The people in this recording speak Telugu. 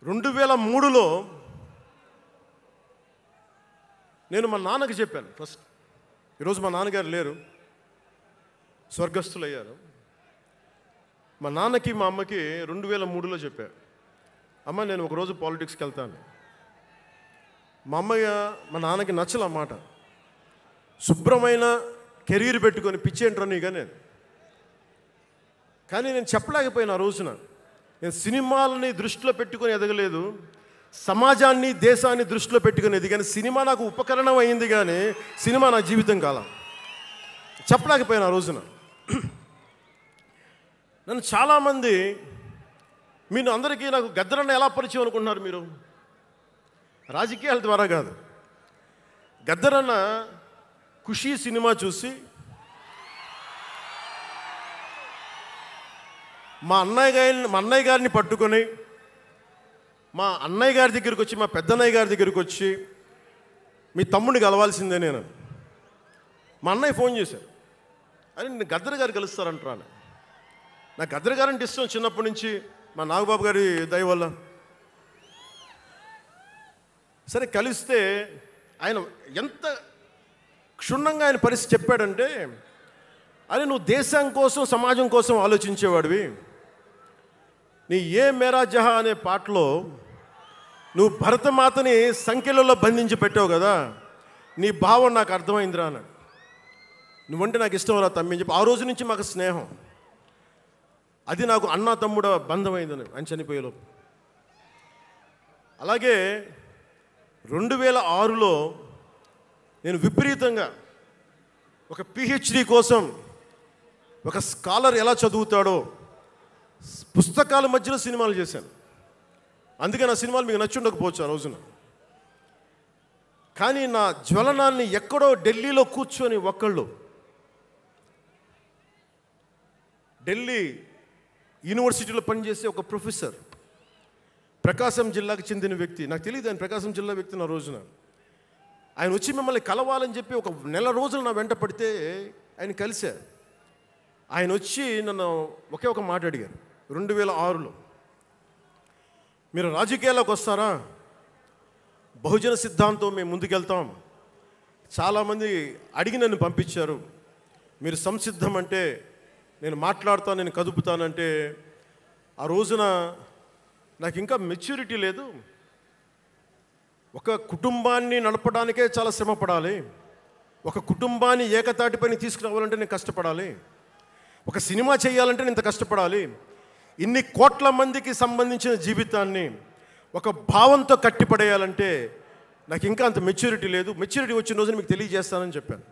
2003లో నేను మా నాన్నకి చెప్పాను ఫస్ట్. ఈరోజు మా నాన్నగారు లేరు, స్వర్గస్థులయ్యారు. మా నాన్నకి మా అమ్మకి 2003లో చెప్పాను, అమ్మ నేను ఒకరోజు పాలిటిక్స్కి వెళ్తాను. మా నాన్నకి నచ్చల మాట. శుభ్రమైన కెరీర్ పెట్టుకొని పిచ్చేంట్రా నీగా నేను. కానీ నేను చెప్పలేకపోయినా ఆ రోజున. నేను సినిమాలని దృష్టిలో పెట్టుకొని ఎదగలేదు, సమాజాన్ని దేశాన్ని దృష్టిలో పెట్టుకొని ఎదిగాను. సినిమా నాకు ఉపకరణం అయింది కానీ సినిమా నా జీవితం కాలం. చెప్పలేకపోయినా ఆ రోజున. నన్ను చాలామంది, మీరు అందరికీ నాకు గద్దరన్న ఎలా పరిచయం అనుకుంటున్నారు మీరు? రాజకీయాల ద్వారా కాదు. గద్దరన్న ఖుషీ సినిమా చూసి మా అన్నయ్య గారిని పట్టుకొని మా అన్నయ్య గారి దగ్గరికి వచ్చి, మా పెద్దన్నయ్య గారి దగ్గరికి వచ్చి, మీ తమ్ముడిని కలవాల్సిందే నేను. మా అన్నయ్య ఫోన్ చేశాను, అని నేను గద్దర్ గారు కలుస్తారంటాను. నాకు గద్దర్ గారు అంటే ఇష్టం చిన్నప్పటి నుంచి, మా నాగబాబు గారి దయ వల్ల. సరే కలిస్తే ఆయన ఎంత క్షుణ్ణంగా ఆయన పరిస్థితి చెప్పాడంటే, అరే నువ్వు దేశం కోసం సమాజం కోసం ఆలోచించేవాడివి. నీ ఏ మేరా జహా అనే పాటలో నువ్వు భరతమాతని సంఖ్యలలో బంధించి పెట్టావు కదా, నీ భావం నాకు అర్థమైందిరా అన్నాడు. నువ్వంటే నాకు ఇష్టం రా తమ్మి అని చెప్పి ఆ రోజు నుంచి మాకు స్నేహం. అది నాకు అన్న తమ్ముడ బంధమైందని ఆయన చనిపోయేలోపు. అలాగే 2006లో నేను విపరీతంగా ఒక PhD కోసం ఒక స్కాలర్ ఎలా చదువుతాడో పుస్తకాల మధ్యలో సినిమాలు చేశాను. అందుకే నా సినిమాలు మీకు నచ్చి ఉండకపోవచ్చు ఆ రోజున. కానీ నా జ్వలనాన్ని ఎక్కడో ఢిల్లీలో కూర్చొని ఒక్కళ్ళు, ఢిల్లీ యూనివర్సిటీలో పనిచేసే ఒక ప్రొఫెసర్, ప్రకాశం జిల్లాకు చెందిన వ్యక్తి, నాకు తెలియదు ఆయన ప్రకాశం జిల్లా వ్యక్తి. నా రోజున ఆయన వచ్చి మిమ్మల్ని కలవాలని చెప్పి ఒక నెల రోజులు నా వెంట పడితే ఆయన కలిశారు. ఆయన వచ్చి నన్ను ఒకే ఒక మాట అడిగారు 2006లో, మీరు రాజకీయాల్లోకి వస్తారా? బహుజన సిద్ధాంతం మేము ముందుకెళ్తాం. చాలామంది అడిగి నన్ను పంపించారు, మీరు సంసిద్ధం అంటే నేను మాట్లాడతాను, నేను కదుపుతానంటే. ఆ రోజున నాకు ఇంకా మెచ్యూరిటీ లేదు. ఒక కుటుంబాన్ని నడపడానికే చాలా శ్రమ పడాలి. ఒక కుటుంబాన్ని ఏకతాటిపైన తీసుకురావాలంటే నేను కష్టపడాలి. ఒక సినిమా చేయాలంటే నేను ఇంత కష్టపడాలి. ఇన్ని కోట్ల మందికి సంబంధించిన జీవితాన్ని ఒక భావంతో కట్టిపడేయాలంటే నాకు ఇంకా అంత మెచ్యూరిటీ లేదు. మెచ్యూరిటీ వచ్చిన రోజున మీకు తెలియజేస్తానని చెప్పాను.